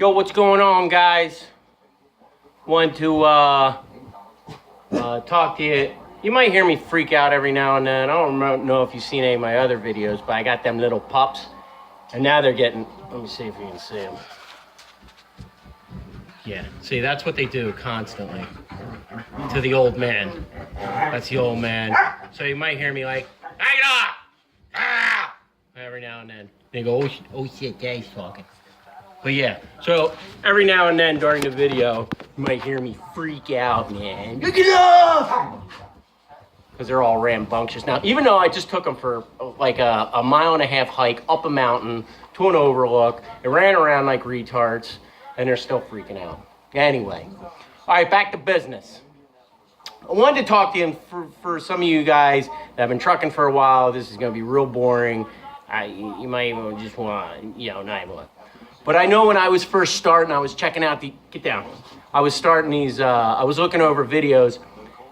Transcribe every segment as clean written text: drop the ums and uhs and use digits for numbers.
Yo, what's going on, guys? Want to talk to you. You might hear me freak out every now and then. I don't know if you've seen any of my other videos, but I got them little pups, and now they're getting. Let me see if you can see them. Yeah, see, that's what they do constantly to the old man. That's the old man. So you might hear me like, "Hang it off!" Ah! Every now and then. They go, oh shit, Dad's talking. But yeah, so every now and then during the video, you might hear me freak out, man. Look it up! Because they're all rambunctious. Now, even though I just took them for like a 1.5 mile hike up a mountain to an overlook, they ran around like retards, and they're still freaking out. Anyway, all right, back to business. I wanted to talk to you for some of you guys that have been trucking for a while. This is going to be real boring. You might even just want, not even want. But I know when I was first starting, I was checking out get down. I was starting these, I was looking over videos,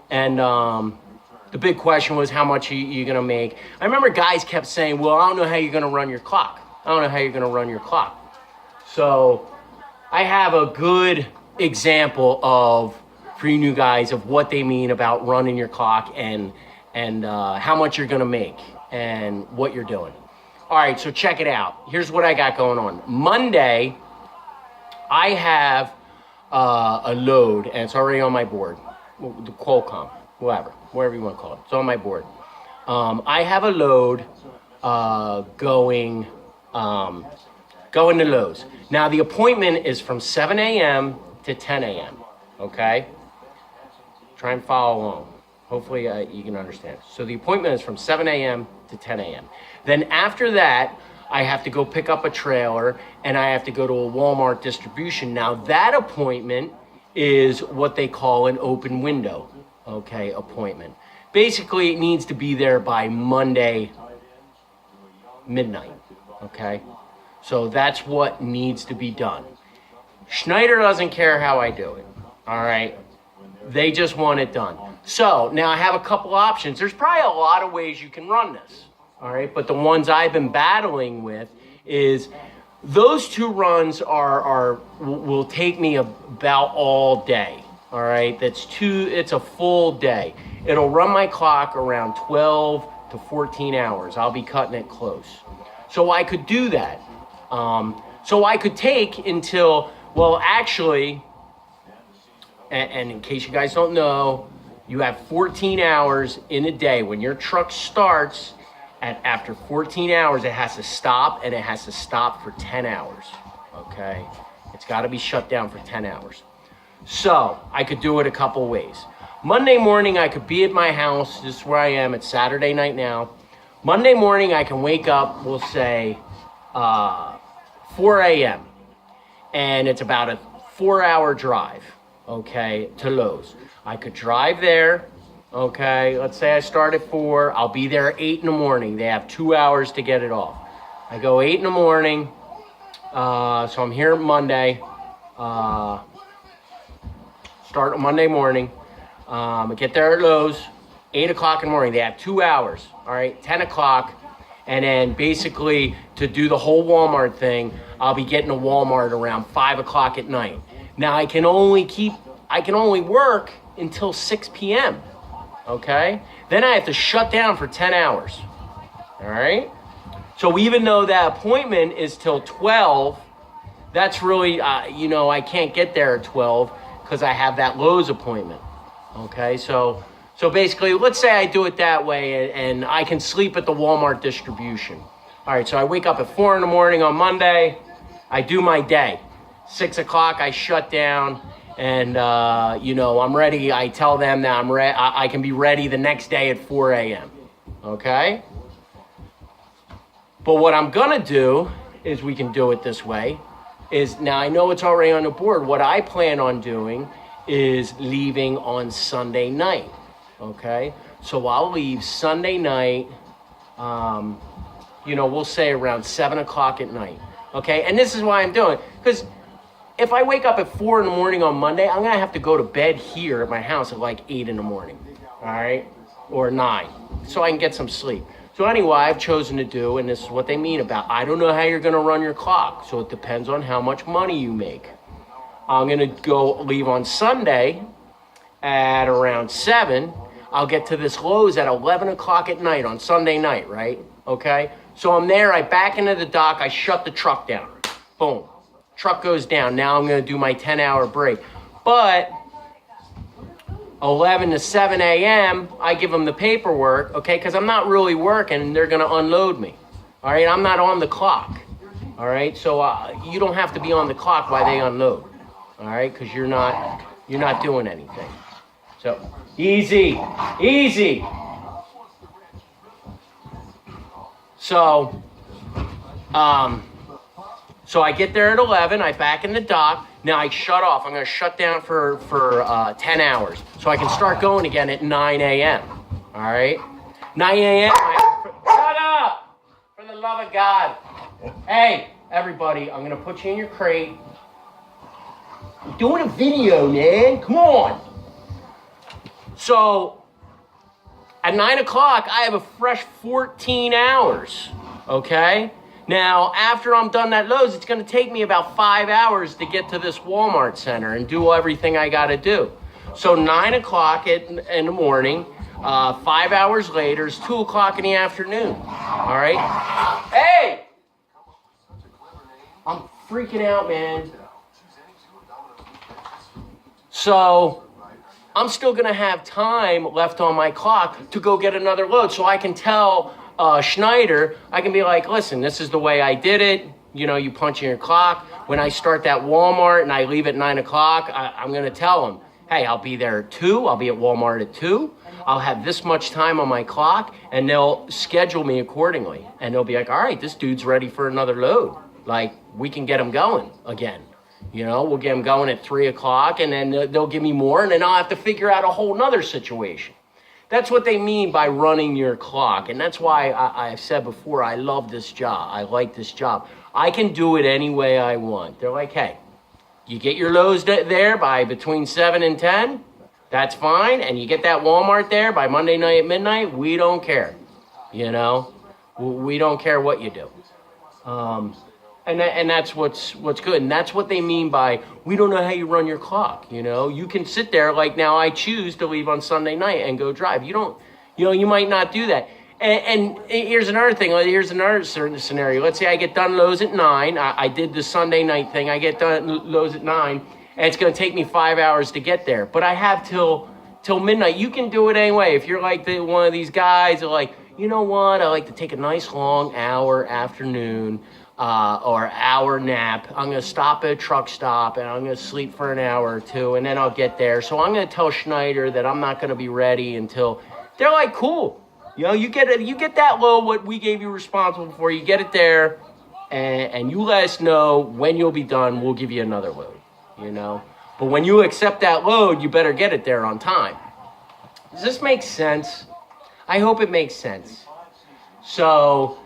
and the big question was, how much are you going to make? I remember guys kept saying, well, I don't know how you're going to run your clock. I don't know how you're going to run your clock. So I have a good example for you new guys of what they mean about running your clock and how much you're going to make and what you're doing. All right, so check it out. Here's what I got going on. Monday, I have a load, and it's already on my board. The Qualcomm, whatever you want to call it. It's on my board. I have a load going to Lowe's. Now, the appointment is from 7 a.m. to 10 a.m., okay? Try and follow along. Hopefully you can understand. So the appointment is from 7 a.m. to 10 a.m. Then after that, I have to go pick up a trailer and I have to go to a Walmart distribution. Now that appointment is what they call an open window, okay, appointment. Basically, it needs to be there by Monday midnight, okay? So that's what needs to be done. Schneider doesn't care how I do it, all right? They just want it done. So now I have a couple options. There's probably a lot of ways you can run this, all right? But the ones I've been battling with is those two runs will take me about all day, all right? It's a full day. It'll run my clock around 12 to 14 hours. I'll be cutting it close. So I could do that. So I could take until, well, actually, and in case you guys don't know, you have 14 hours in a day. When your truck starts, after 14 hours, it has to stop, and it has to stop for 10 hours, okay? It's got to be shut down for 10 hours. So I could do it a couple ways. Monday morning, I could be at my house. This is where I am. It's Saturday night now. Monday morning, I can wake up, we'll say, 4 a.m., and it's about a 4-hour drive, okay, to Lowe's. I could drive there, okay, let's say I start at 4, I'll be there at 8 in the morning. They have 2 hours to get it off. I go 8 in the morning, so I'm here Monday, start Monday morning, I get there at Lowe's, 8 o'clock in the morning. They have 2 hours, all right, 10 o'clock, and then basically to do the whole Walmart thing, I'll be getting to Walmart around 5 o'clock at night. Now I can only work until 6 p.m., okay? Then I have to shut down for 10 hours, all right? So even though that appointment is till 12, that's really, I can't get there at 12 because I have that Lowe's appointment, okay? So basically, let's say I do it that way and I can sleep at the Walmart distribution. All right, so I wake up at 4 in the morning on Monday, I do my day. 6 o'clock, I shut down, and, I'm ready. I tell them that I can be ready the next day at 4 a.m., okay? But what I'm going to do is we can do it this way. Now I know it's already on the board. What I plan on doing is leaving on Sunday night, okay? So I'll leave Sunday night, we'll say around 7 o'clock at night, okay? And this is why I'm doing it, because if I wake up at 4 in the morning on Monday, I'm going to have to go to bed here at my house at like 8 in the morning, all right? Or 9, so I can get some sleep. So anyway, I've chosen to do, and this is what they mean about, I don't know how you're going to run your clock. So it depends on how much money you make. I'm going to leave on Sunday at around 7. I'll get to this Lowe's at 11 o'clock at night on Sunday night, right? Okay? So I'm there, I back into the dock, I shut the truck down. Boom. Truck goes down. Now I'm going to do my 10-hour break. But 11 to 7 a.m., I give them the paperwork, okay? Because I'm not really working, and they're going to unload me. All right? I'm not on the clock. All right? So you don't have to be on the clock while they unload. All right? Because you're not doing anything. So, easy. So, so I get there at 11, I back in the dock. Now I shut off. I'm going to shut down for 10 hours. So I can start going again at 9 a.m. All right? 9 a.m. Shut up! For the love of God. Hey, everybody, I'm going to put you in your crate. I'm doing a video, man. Come on. So, at 9 o'clock, I have a fresh 14 hours, okay? Now, after I'm done at Lowe's, it's going to take me about 5 hours to get to this Walmart center and do everything I got to do. So, 9 o'clock in the morning, 5 hours later is 2 o'clock in the afternoon, all right? Hey! I'm freaking out, man. So, I'm still going to have time left on my clock to go get another load. So I can tell Schneider, I can be like, listen, this is the way I did it. You know, you punch in your clock. When I start that Walmart and I leave at 9 o'clock, I'm going to tell them, hey, I'll be there at 2. I'll be at Walmart at 2. I'll have this much time on my clock, and they'll schedule me accordingly. And they'll be like, all right, this dude's ready for another load. Like, we can get him going again. You know, we'll get them going at 3 o'clock, and then they'll give me more, and then I'll have to figure out a whole nother situation. That's what they mean by running your clock, and that's why I've said before, I love this job. I like this job. I can do it any way I want. They're like, hey, you get your Lowe's there by between 7 and 10, that's fine, and you get that Walmart there by Monday night at midnight, we don't care. You know, we don't care what you do. And that's what's good. And that's what they mean by, we don't know how you run your clock, you know. You can sit there, like now I choose to leave on Sunday night and go drive. You don't, you know, you might not do that. And here's another thing. Here's another certain scenario. Let's say I get done Lowe's at 9. I did the Sunday night thing. I get done Lowe's at 9, and it's going to take me 5 hours to get there. But I have till midnight. You can do it anyway. If you're like one of these guys that are like, you know what, I like to take a nice long hour afternoon, or hour nap. I'm going to stop at a truck stop, and I'm going to sleep for an hour or two, and then I'll get there. So I'm going to tell Schneider that I'm not going to be ready until, they're like, cool. You know, you get that load, what we gave you responsible for, you get it there, and you let us know when you'll be done, we'll give you another load, you know. But when you accept that load, you better get it there on time. Does this make sense? I hope it makes sense. So,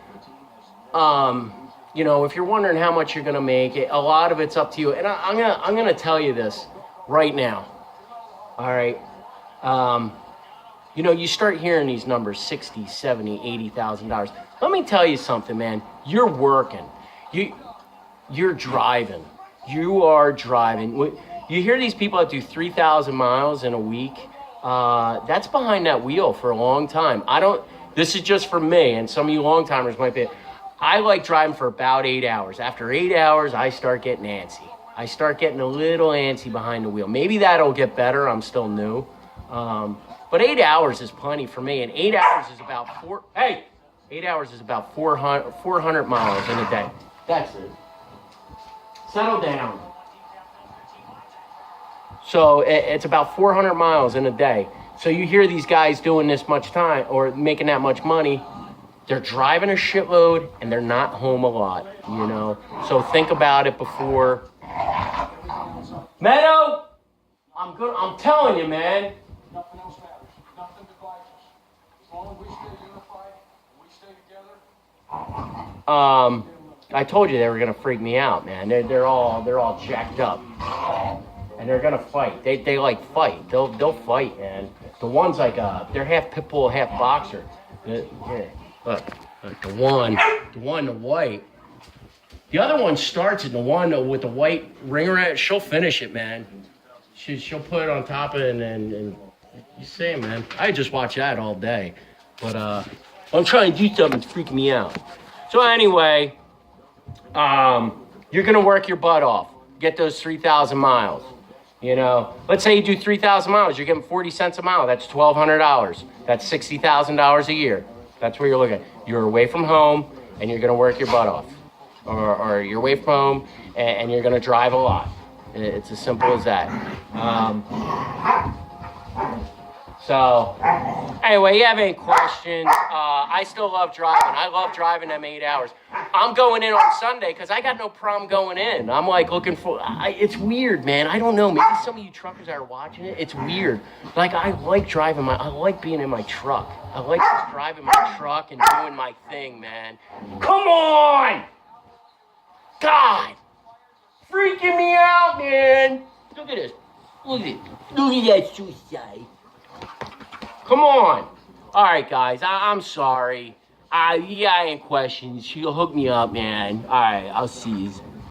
you know, if you're wondering how much you're going to make, a lot of it's up to you. And I'm gonna tell you this right now. All right. You know, you start hearing these numbers, $60,000, $70,000, $80,000. Let me tell you something, man. You're working. You're driving. You are driving. You hear these people that do 3,000 miles in a week. That's behind that wheel for a long time. This is just for me, and some of you long timers might be. I like driving for about 8 hours. After 8 hours, I start getting antsy. I start getting a little antsy behind the wheel. Maybe that'll get better. I'm still new. But 8 hours is plenty for me. And 8 hours is about 400 miles in a day. That's it. Settle down. So it's about 400 miles in a day. So you hear these guys doing this much time or making that much money. They're driving a shitload and they're not home a lot, you know. So think about it before. Meadow, I'm telling you, man. Nothing else matters. Nothing divides us. As long as we stay unified and we stay together. I told you they were gonna freak me out, man. They're all jacked up, and they're gonna fight. They like fight. They'll fight, man. The ones like they're half pit bull, half boxer. Here, Look, the one, the white. The other one starts, and the one with the white ring around it, she'll finish it, man. She'll put it on top of it, and you see it, man. I just watch that all day. But I'm trying to do something that's freaking me out. So anyway, you're going to work your butt off. Get those 3,000 miles. You know, let's say you do 3,000 miles. You're getting 40 cents a mile. That's $1,200. That's $60,000 a year. That's where you're looking. You're away from home, and you're going to work your butt off. Or you're away from home, and you're going to drive a lot. It's as simple as that. So, anyway, you have any questions? I still love driving. I love driving them 8 hours. I'm going in on Sunday because I got no problem going in. I'm like looking for, it's weird, man. I don't know. Maybe some of you truckers that are watching it, it's weird. Like, I like driving I like being in my truck. I like just driving my truck and doing my thing, man. Come on! God! Freaking me out, man! Look at this. Look at it. Look at that suicide. Come on. All right, guys. I'm sorry. You got any questions? You'll hook me up, man. All right. I'll see you.